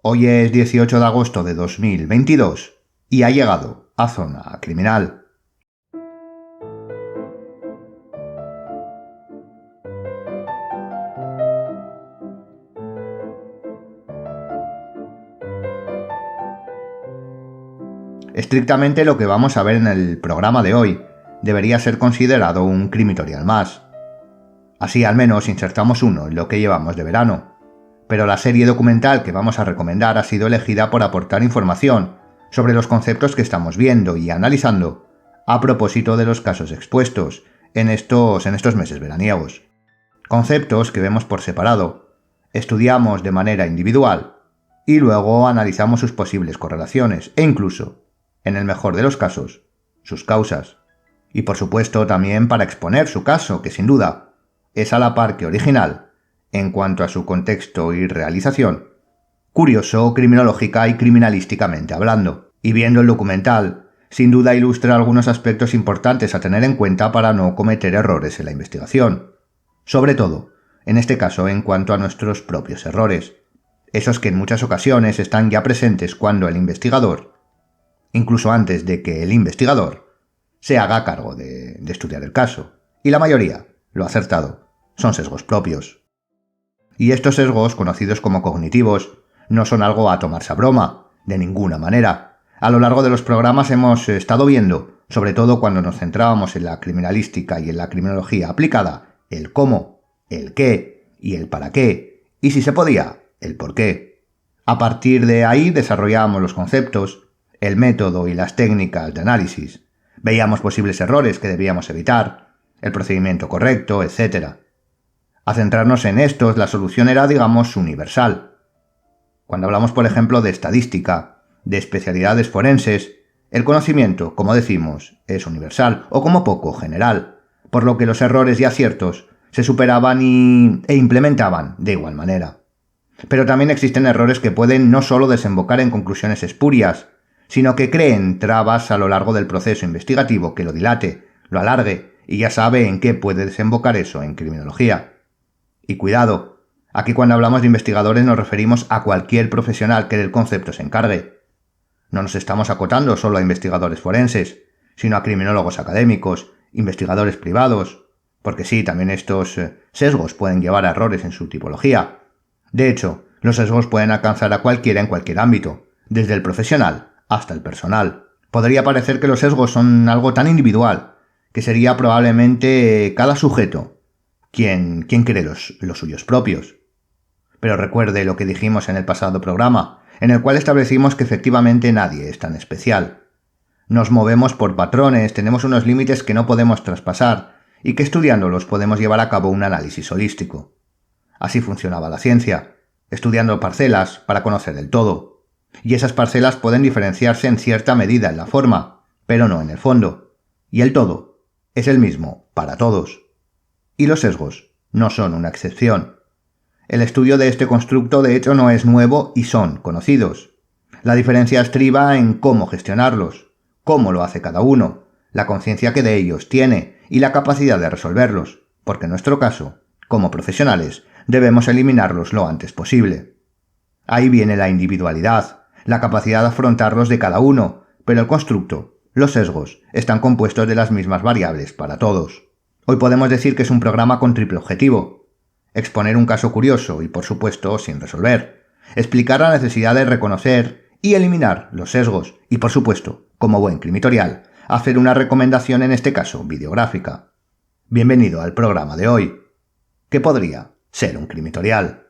Hoy es 18 de agosto de 2022 y ha llegado a Zona Criminal. Estrictamente lo que vamos a ver en el programa de hoy debería ser considerado un crimitorial más. Así al menos insertamos uno en lo que llevamos de verano. Pero la serie documental que vamos a recomendar ha sido elegida por aportar información sobre los conceptos que estamos viendo y analizando a propósito de los casos expuestos en estos meses veraniegos. Conceptos que vemos por separado, estudiamos de manera individual y luego analizamos sus posibles correlaciones e incluso, en el mejor de los casos, sus causas. Y por supuesto también para exponer su caso, que sin duda es a la par que original en cuanto a su contexto y realización, curioso criminológica y criminalísticamente hablando. Y viendo el documental, sin duda ilustra algunos aspectos importantes a tener en cuenta para no cometer errores en la investigación. Sobre todo, en este caso en cuanto a nuestros propios errores, esos que en muchas ocasiones están ya presentes cuando el investigador, incluso antes de que el investigador se haga cargo de estudiar el caso. Y la mayoría, lo acertado, son sesgos propios. Y estos sesgos, conocidos como cognitivos, no son algo a tomarse a broma, de ninguna manera. A lo largo de los programas hemos estado viendo, sobre todo cuando nos centrábamos en la criminalística y en la criminología aplicada, el cómo, el qué y el para qué, y si se podía, el por qué. A partir de ahí desarrollábamos los conceptos, el método y las técnicas de análisis. Veíamos posibles errores que debíamos evitar, el procedimiento correcto, etc. A centrarnos en estos, la solución era, digamos, universal. Cuando hablamos, por ejemplo, de estadística, de especialidades forenses, el conocimiento, como decimos, es universal o como poco general, por lo que los errores y aciertos se superaban e implementaban de igual manera. Pero también existen errores que pueden no solo desembocar en conclusiones espurias, sino que creen trabas a lo largo del proceso investigativo que lo dilate, lo alargue, y ya sabe en qué puede desembocar eso en criminología. Y cuidado, aquí cuando hablamos de investigadores nos referimos a cualquier profesional que del concepto se encargue. No nos estamos acotando solo a investigadores forenses, sino a criminólogos académicos, investigadores privados, porque sí, también estos sesgos pueden llevar a errores en su tipología. De hecho, los sesgos pueden alcanzar a cualquiera en cualquier ámbito, desde el profesional hasta el personal. Podría parecer que los sesgos son algo tan individual, que sería probablemente cada sujeto quien cree los suyos propios. Pero recuerde lo que dijimos en el pasado programa, en el cual establecimos que efectivamente nadie es tan especial. Nos movemos por patrones, tenemos unos límites que no podemos traspasar, y que estudiándolos podemos llevar a cabo un análisis holístico. Así funcionaba la ciencia, estudiando parcelas para conocer el todo. Y esas parcelas pueden diferenciarse en cierta medida en la forma, pero no en el fondo. Y el todo es el mismo para todos. Y los sesgos no son una excepción. El estudio de este constructo de hecho no es nuevo y son conocidos. La diferencia estriba en cómo gestionarlos, cómo lo hace cada uno, la conciencia que de ellos tiene y la capacidad de resolverlos, porque en nuestro caso, como profesionales, debemos eliminarlos lo antes posible. Ahí viene la individualidad, la capacidad de afrontarlos de cada uno, pero el constructo, los sesgos, están compuestos de las mismas variables para todos. Hoy podemos decir que es un programa con triple objetivo: exponer un caso curioso y, por supuesto, sin resolver, explicar la necesidad de reconocer y eliminar los sesgos y, por supuesto, como buen crimitorial, hacer una recomendación, en este caso videográfica. Bienvenido al programa de hoy, que podría ser un crimitorial.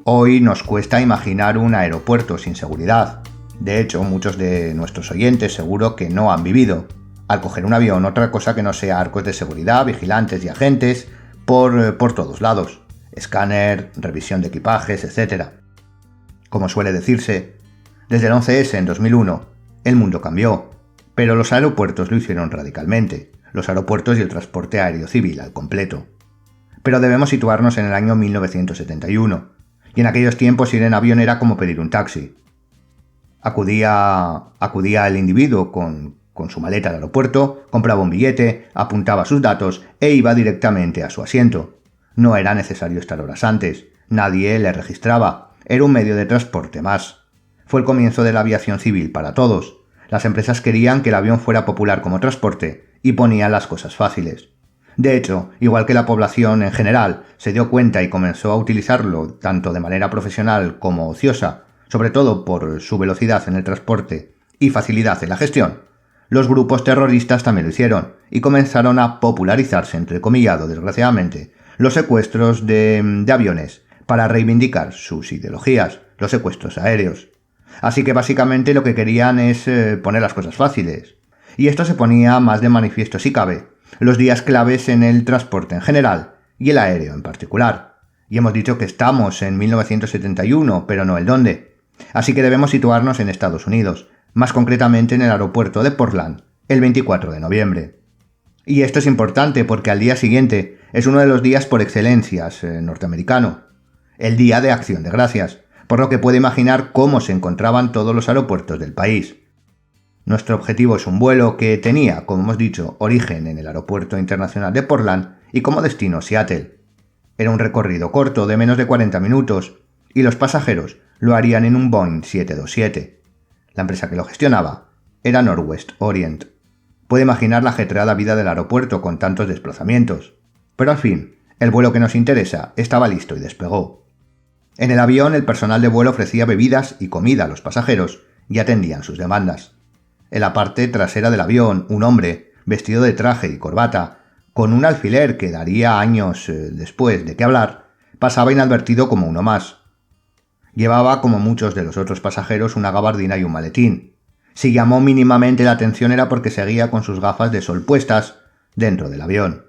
Hoy nos cuesta imaginar un aeropuerto sin seguridad. De hecho, muchos de nuestros oyentes seguro que no han vivido, al coger un avión, otra cosa que no sea arcos de seguridad, vigilantes y agentes por todos lados, escáner, revisión de equipajes, etc. Como suele decirse, desde el 11S en 2001, el mundo cambió, pero los aeropuertos lo hicieron radicalmente, los aeropuertos y el transporte aéreo civil al completo. Pero debemos situarnos en el año 1971, y en aquellos tiempos ir en avión era como pedir un taxi. Acudía el individuo con su maleta al aeropuerto, compraba un billete, apuntaba sus datos e iba directamente a su asiento. No era necesario estar horas antes, nadie le registraba, era un medio de transporte más. Fue el comienzo de la aviación civil para todos. Las empresas querían que el avión fuera popular como transporte y ponían las cosas fáciles. De hecho, igual que la población en general se dio cuenta y comenzó a utilizarlo tanto de manera profesional como ociosa, sobre todo por su velocidad en el transporte y facilidad en la gestión, los grupos terroristas también lo hicieron y comenzaron a popularizarse, entrecomillado desgraciadamente, los secuestros de aviones para reivindicar sus ideologías, los secuestros aéreos. Así que básicamente lo que querían es poner las cosas fáciles. Y esto se ponía más de manifiesto si cabe, los días claves en el transporte en general y el aéreo en particular. Y hemos dicho que estamos en 1971, pero no el dónde. Así que debemos situarnos en Estados Unidos, más concretamente en el aeropuerto de Portland, el 24 de noviembre. Y esto es importante porque al día siguiente es uno de los días por excelencia norteamericano, el Día de Acción de Gracias, por lo que puede imaginar cómo se encontraban todos los aeropuertos del país. Nuestro objetivo es un vuelo que tenía, como hemos dicho, origen en el Aeropuerto Internacional de Portland y como destino Seattle. Era un recorrido corto de menos de 40 minutos y los pasajeros lo harían en un Boeing 727. La empresa que lo gestionaba era Northwest Orient. Puede imaginar la ajetreada vida del aeropuerto con tantos desplazamientos. Pero al fin, el vuelo que nos interesa estaba listo y despegó. En el avión, el personal de vuelo ofrecía bebidas y comida a los pasajeros y atendían sus demandas. En la parte trasera del avión, un hombre, vestido de traje y corbata, con un alfiler que daría años después de qué hablar, pasaba inadvertido como uno más. Llevaba, como muchos de los otros pasajeros, una gabardina y un maletín. Si llamó mínimamente la atención era porque seguía con sus gafas de sol puestas dentro del avión.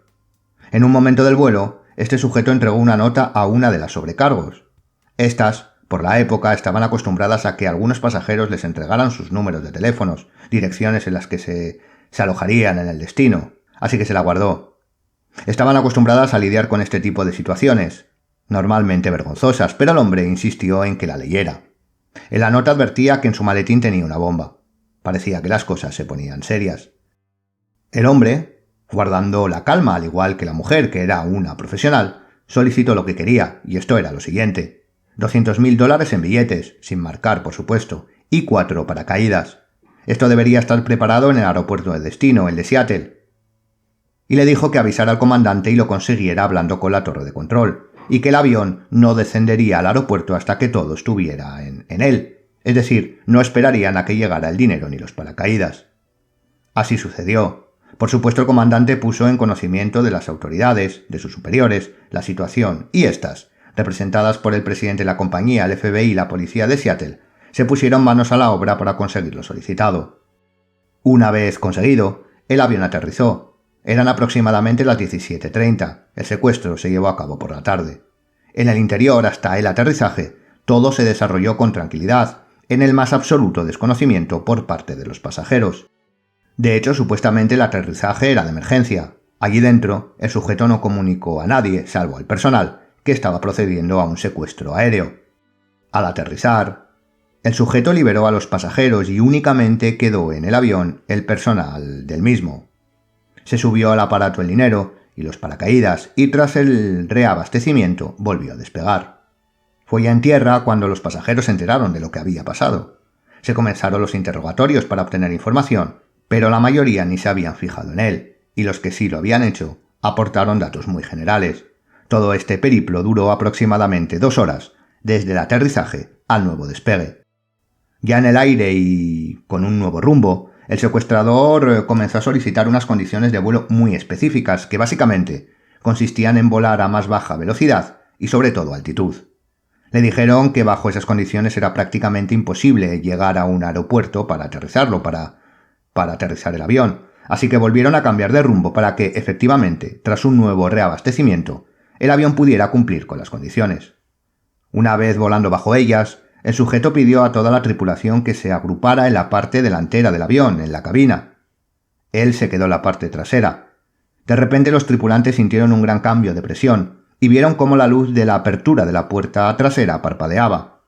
En un momento del vuelo, este sujeto entregó una nota a una de las sobrecargos. Estas, por la época, estaban acostumbradas a que algunos pasajeros les entregaran sus números de teléfonos, direcciones en las que se alojarían en el destino, así que se la guardó. Estaban acostumbradas a lidiar con este tipo de situaciones, normalmente vergonzosas, pero el hombre insistió en que la leyera. En la nota advertía que en su maletín tenía una bomba. Parecía que las cosas se ponían serias. El hombre, guardando la calma al igual que la mujer, que era una profesional, solicitó lo que quería, y esto era lo siguiente: $200.000 en billetes, sin marcar por supuesto, y 4 paracaídas. Esto debería estar preparado en el aeropuerto de destino, el de Seattle. Y le dijo que avisara al comandante y lo consiguiera hablando con la torre de control, y que el avión no descendería al aeropuerto hasta que todo estuviera en él, es decir, no esperarían a que llegara el dinero ni los paracaídas. Así sucedió. Por supuesto, el comandante puso en conocimiento de las autoridades, de sus superiores, la situación, y éstas, representadas por el presidente de la compañía, el FBI y la policía de Seattle, se pusieron manos a la obra para conseguir lo solicitado. Una vez conseguido, el avión aterrizó. Eran aproximadamente las 17:30. El secuestro se llevó a cabo por la tarde. En el interior, hasta el aterrizaje, todo se desarrolló con tranquilidad, en el más absoluto desconocimiento por parte de los pasajeros. De hecho, supuestamente el aterrizaje era de emergencia. Allí dentro, el sujeto no comunicó a nadie, salvo al personal, que estaba procediendo a un secuestro aéreo. Al aterrizar, el sujeto liberó a los pasajeros y únicamente quedó en el avión el personal del mismo. Se subió al aparato el dinero y los paracaídas y tras el reabastecimiento volvió a despegar. Fue ya en tierra cuando los pasajeros se enteraron de lo que había pasado. Se comenzaron los interrogatorios para obtener información, pero la mayoría ni se habían fijado en él, y los que sí lo habían hecho aportaron datos muy generales. Todo este periplo duró aproximadamente 2 horas, desde el aterrizaje al nuevo despegue. Ya en el aire y con un nuevo rumbo, el secuestrador comenzó a solicitar unas condiciones de vuelo muy específicas que básicamente consistían en volar a más baja velocidad y sobre todo altitud. Le dijeron que bajo esas condiciones era prácticamente imposible llegar a un aeropuerto para aterrizarlo, para aterrizar el avión, así que volvieron a cambiar de rumbo para que, efectivamente, tras un nuevo reabastecimiento, el avión pudiera cumplir con las condiciones. Una vez volando bajo ellas, El sujeto pidió a toda la tripulación que se agrupara en la parte delantera del avión, en la cabina. Él se quedó en la parte trasera. De repente los tripulantes sintieron un gran cambio de presión y vieron cómo la luz de la apertura de la puerta trasera parpadeaba.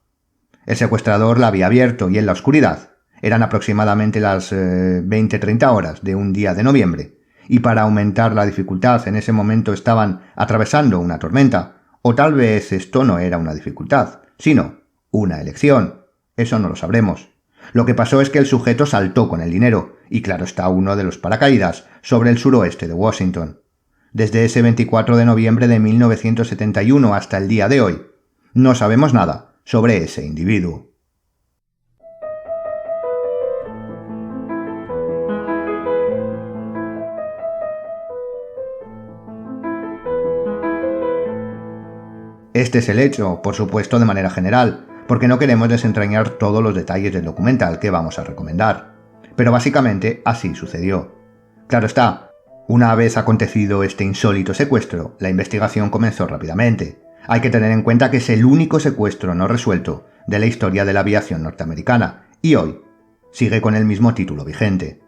El secuestrador la había abierto y en la oscuridad, eran aproximadamente las 20-30 horas de un día de noviembre, y para aumentar la dificultad en ese momento estaban atravesando una tormenta, o tal vez esto no era una dificultad, sino una elección. Eso no lo sabremos. Lo que pasó es que el sujeto saltó con el dinero, y claro está uno de los paracaídas, sobre el suroeste de Washington. Desde ese 24 de noviembre de 1971 hasta el día de hoy, no sabemos nada sobre ese individuo. Este es el hecho, por supuesto de manera general, porque no queremos desentrañar todos los detalles del documental que vamos a recomendar. Pero básicamente así sucedió. Claro está, una vez acontecido este insólito secuestro, la investigación comenzó rápidamente. Hay que tener en cuenta que es el único secuestro no resuelto de la historia de la aviación norteamericana, y hoy sigue con el mismo título vigente.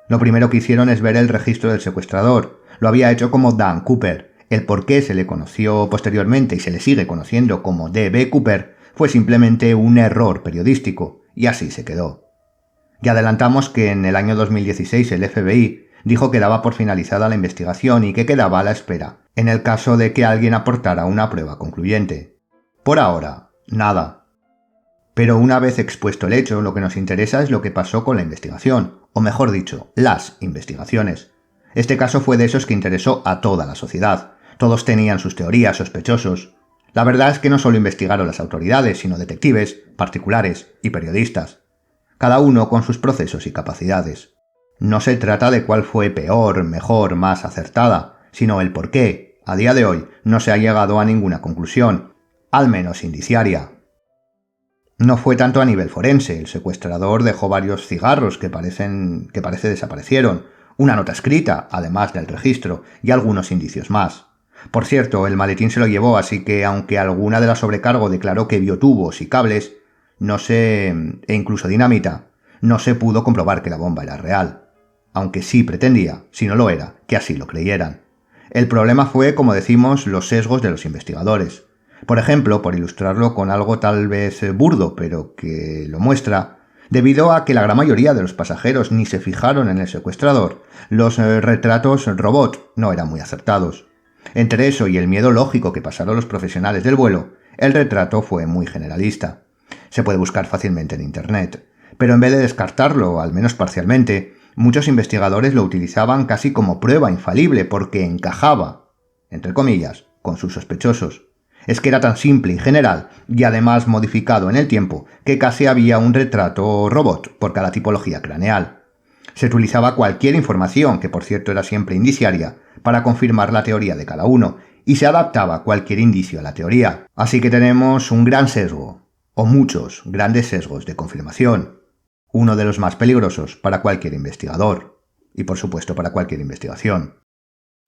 Lo primero que hicieron es ver el registro del secuestrador. Lo había hecho como Dan Cooper. El por qué se le conoció posteriormente y se le sigue conociendo como D.B. Cooper fue simplemente un error periodístico, y así se quedó. Ya adelantamos que en el año 2016 el FBI dijo que daba por finalizada la investigación y que quedaba a la espera, en el caso de que alguien aportara una prueba concluyente. Por ahora, nada. Pero una vez expuesto el hecho, lo que nos interesa es lo que pasó con la investigación, o mejor dicho, las investigaciones. Este caso fue de esos que interesó a toda la sociedad. Todos tenían sus teorías, sospechosos. La verdad es que no solo investigaron las autoridades, sino detectives, particulares y periodistas. Cada uno con sus procesos y capacidades. No se trata de cuál fue peor, mejor, más acertada, sino el por qué, a día de hoy, no se ha llegado a ninguna conclusión, al menos indiciaria. No fue tanto a nivel forense. El secuestrador dejó varios cigarros que parece desaparecieron, una nota escrita, además del registro, y algunos indicios más. Por cierto, el maletín se lo llevó, así que aunque alguna de la sobrecargo declaró que vio tubos y cables, e incluso dinamita, no se pudo comprobar que la bomba era real. Aunque sí pretendía, si no lo era, que así lo creyeran. El problema fue, como decimos, los sesgos de los investigadores. Por ejemplo, por ilustrarlo con algo tal vez burdo, pero que lo muestra, debido a que la gran mayoría de los pasajeros ni se fijaron en el secuestrador, los retratos robot no eran muy acertados. Entre eso y el miedo lógico que pasaron los profesionales del vuelo, el retrato fue muy generalista. Se puede buscar fácilmente en Internet, pero en vez de descartarlo, al menos parcialmente, muchos investigadores lo utilizaban casi como prueba infalible porque encajaba, entre comillas, con sus sospechosos. Es que era tan simple y general, y además modificado en el tiempo, que casi había un retrato robot por cada tipología craneal. Se utilizaba cualquier información, que por cierto era siempre indiciaria, para confirmar la teoría de cada uno, y se adaptaba cualquier indicio a la teoría. Así que tenemos un gran sesgo, o muchos grandes sesgos de confirmación. Uno de los más peligrosos para cualquier investigador, y por supuesto para cualquier investigación.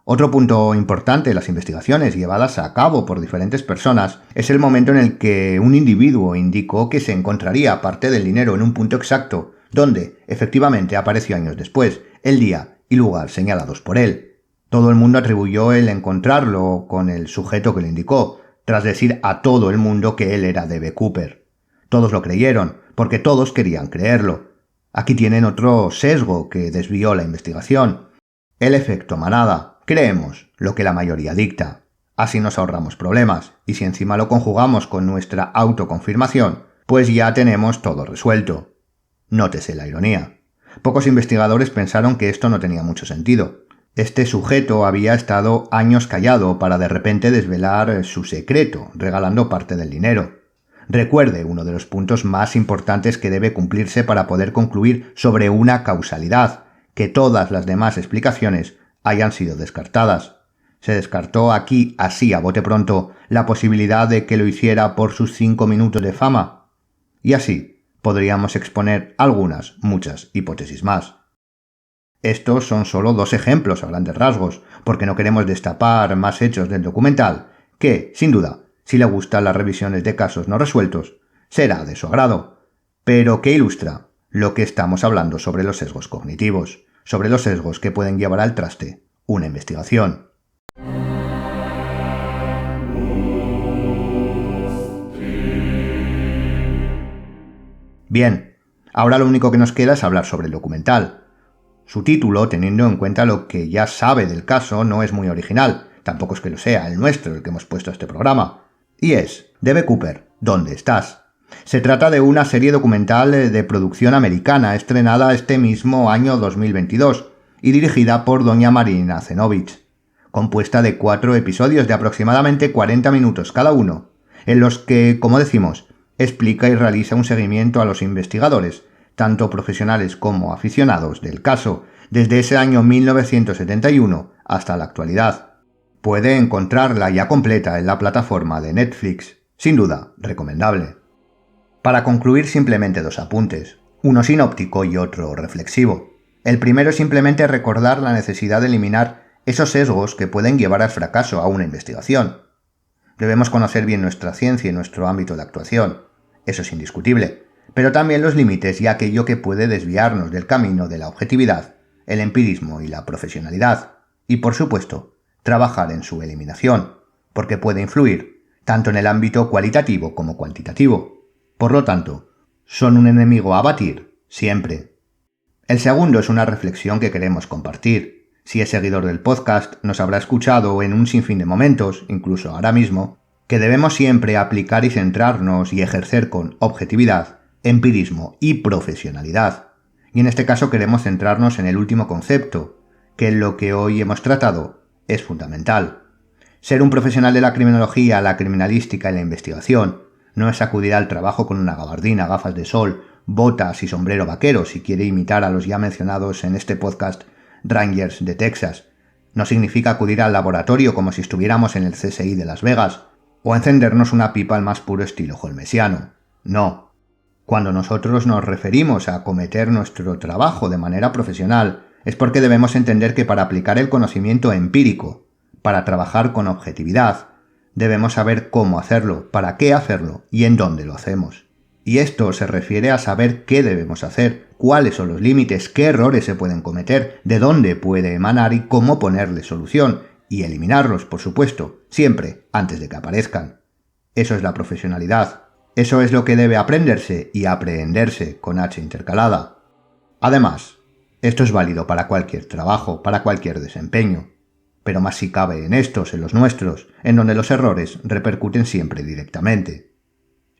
Otro punto importante en las investigaciones llevadas a cabo por diferentes personas es el momento en el que un individuo indicó que se encontraría parte del dinero en un punto exacto, donde, efectivamente, apareció años después, el día y lugar señalados por él. Todo el mundo atribuyó el encontrarlo con el sujeto que lo indicó, tras decir a todo el mundo que él era D.B. Cooper. Todos lo creyeron, porque todos querían creerlo. Aquí tienen otro sesgo que desvió la investigación. El efecto manada. Creemos lo que la mayoría dicta. Así nos ahorramos problemas, y si encima lo conjugamos con nuestra autoconfirmación, pues ya tenemos todo resuelto. Nótese la ironía. Pocos investigadores pensaron que esto no tenía mucho sentido. Este sujeto había estado años callado para de repente desvelar su secreto, regalando parte del dinero. Recuerde uno de los puntos más importantes que debe cumplirse para poder concluir sobre una causalidad, que todas las demás explicaciones hayan sido descartadas. Se descartó aquí, así a bote pronto, la posibilidad de que lo hiciera por sus 5 minutos de fama. Y así podríamos exponer algunas, muchas hipótesis más. Estos son solo 2 ejemplos a grandes rasgos, porque no queremos destapar más hechos del documental, que, sin duda, si le gustan las revisiones de casos no resueltos, será de su agrado, pero que ilustra lo que estamos hablando sobre los sesgos cognitivos, sobre los sesgos que pueden llevar al traste una investigación. Bien, ahora lo único que nos queda es hablar sobre el documental. Su título, teniendo en cuenta lo que ya sabe del caso, no es muy original, tampoco es que lo sea el nuestro, el que hemos puesto a este programa, y es D.B. Cooper, ¿dónde estás? Se trata de una serie documental de producción americana, estrenada este mismo año 2022, y dirigida por doña Marina Zenovich, compuesta de 4 episodios de aproximadamente 40 minutos cada uno, en los que, como decimos, explica y realiza un seguimiento a los investigadores, tanto profesionales como aficionados del caso, desde ese año 1971 hasta la actualidad. Puede encontrarla ya completa en la plataforma de Netflix, sin duda, recomendable. Para concluir, simplemente 2 apuntes, uno sinóptico y otro reflexivo. El primero es simplemente recordar la necesidad de eliminar esos sesgos que pueden llevar al fracaso a una investigación. Debemos conocer bien nuestra ciencia y nuestro ámbito de actuación, eso es indiscutible, pero también los límites y aquello que puede desviarnos del camino de la objetividad, el empirismo y la profesionalidad, y por supuesto, trabajar en su eliminación, porque puede influir tanto en el ámbito cualitativo como cuantitativo. Por lo tanto, son un enemigo a batir siempre. El segundo es una reflexión que queremos compartir. Si es seguidor del podcast, nos habrá escuchado en un sinfín de momentos, incluso ahora mismo, que debemos siempre aplicar y centrarnos y ejercer con objetividad, empirismo y profesionalidad. Y en este caso queremos centrarnos en el último concepto, que en lo que hoy hemos tratado es fundamental. Ser un profesional de la criminología, la criminalística y la investigación no es acudir al trabajo con una gabardina, gafas de sol, botas y sombrero vaquero si quiere imitar a los ya mencionados en este podcast Rangers de Texas. No significa acudir al laboratorio como si estuviéramos en el CSI de Las Vegas, o encendernos una pipa al más puro estilo holmesiano. No. Cuando nosotros nos referimos a acometer nuestro trabajo de manera profesional, es porque debemos entender que para aplicar el conocimiento empírico, para trabajar con objetividad, debemos saber cómo hacerlo, para qué hacerlo y en dónde lo hacemos. Y esto se refiere a saber qué debemos hacer, cuáles son los límites, qué errores se pueden cometer, de dónde puede emanar y cómo ponerle solución, y eliminarlos, por supuesto, siempre antes de que aparezcan. Eso es la profesionalidad. Eso es lo que debe aprenderse y aprehenderse con H intercalada. Además, esto es válido para cualquier trabajo, para cualquier desempeño. Pero más si cabe en estos, en los nuestros, en donde los errores repercuten siempre directamente.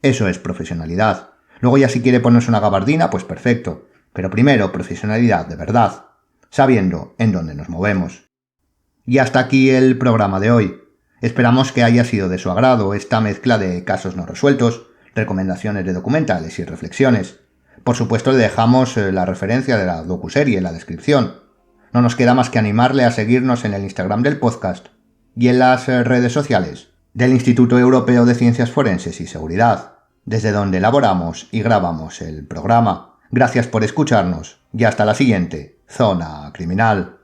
Eso es profesionalidad. Luego ya si quiere ponerse una gabardina, pues perfecto. Pero primero, profesionalidad de verdad, sabiendo en dónde nos movemos. Y hasta aquí el programa de hoy. Esperamos que haya sido de su agrado esta mezcla de casos no resueltos, recomendaciones de documentales y reflexiones. Por supuesto le dejamos la referencia de la docuserie en la descripción. No nos queda más que animarle a seguirnos en el Instagram del podcast y en las redes sociales del Instituto Europeo de Ciencias Forenses y Seguridad, desde donde elaboramos y grabamos el programa. Gracias por escucharnos y hasta la siguiente Zona Criminal.